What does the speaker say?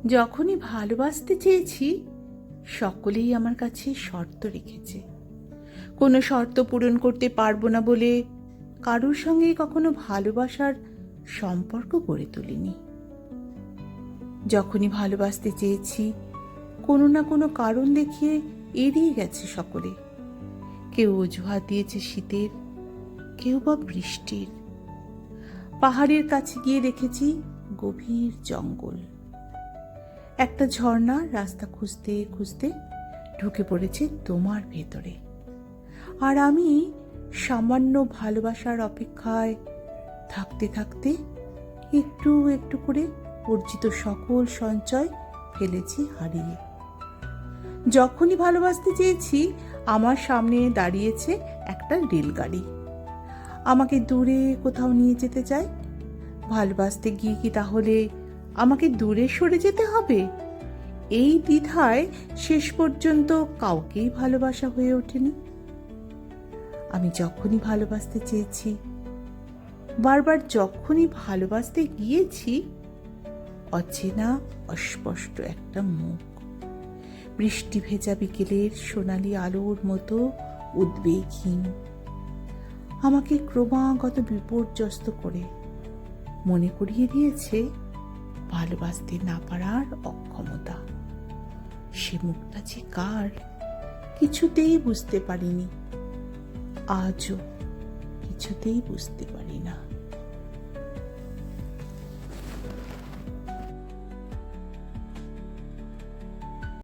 যখনই ভালোবাসতে চেয়েছি সকলেই আমার কাছে শর্ত রেখেছে। কোনো শর্ত পূরণ করতে পারবো না বলে কারোর সঙ্গে কখনো ভালোবাসার সম্পর্ক গড়ে তুলিনি। যখনই ভালোবাসতে চেয়েছি কোনো না কোনো কারণ দেখিয়ে এড়িয়ে গেছে সকলে। কেউ অজুহাত দিয়েছে শীতের, কেউ বা বৃষ্টির। পাহাড়ের কাছে গিয়ে দেখেছি গভীর জঙ্গল। একটা ঝর্ণা রাস্তা খুঁজতে খুঁজতে ঢুকে পড়েছে তোমার ভেতরে, আর আমি সামান্য ভালোবাসার অপেক্ষায় থাকতে থাকতে একটু একটু করে অর্জিত সকল সঞ্চয় ফেলেছি হারিয়ে। যখনই ভালোবাসতে চেয়েছি আমার সামনে দাঁড়িয়েছে একটা রেলগাড়ি, আমাকে দূরে কোথাও নিয়ে যেতে চায়। ভালোবাসতে গিয়ে কি তাহলে আমাকে দূরে সরে যেতে হবে? এই দ্বিধায় শেষ পর্যন্ত কাউকেই ভালোবাসা হয়ে ওঠেনি। আমি যখনই ভালোবাসতে চেয়েছি, বারবার যখনই ভালোবাসতে গিয়েছি, অচেনা অস্পষ্ট একটা মুখ বৃষ্টি ভেজা বিকেলের সোনালি আলোর মতো উদ্বেগহীন আমাকে ক্রমাগত বিপর্যস্ত করে মনে করিয়ে দিয়েছে ভালোবাসতে না পারার অক্ষমতা। সে মুখটা যে কার কিছুতেই বুঝতে পারিনি, আজও কিছুতেই বুঝতে পারি।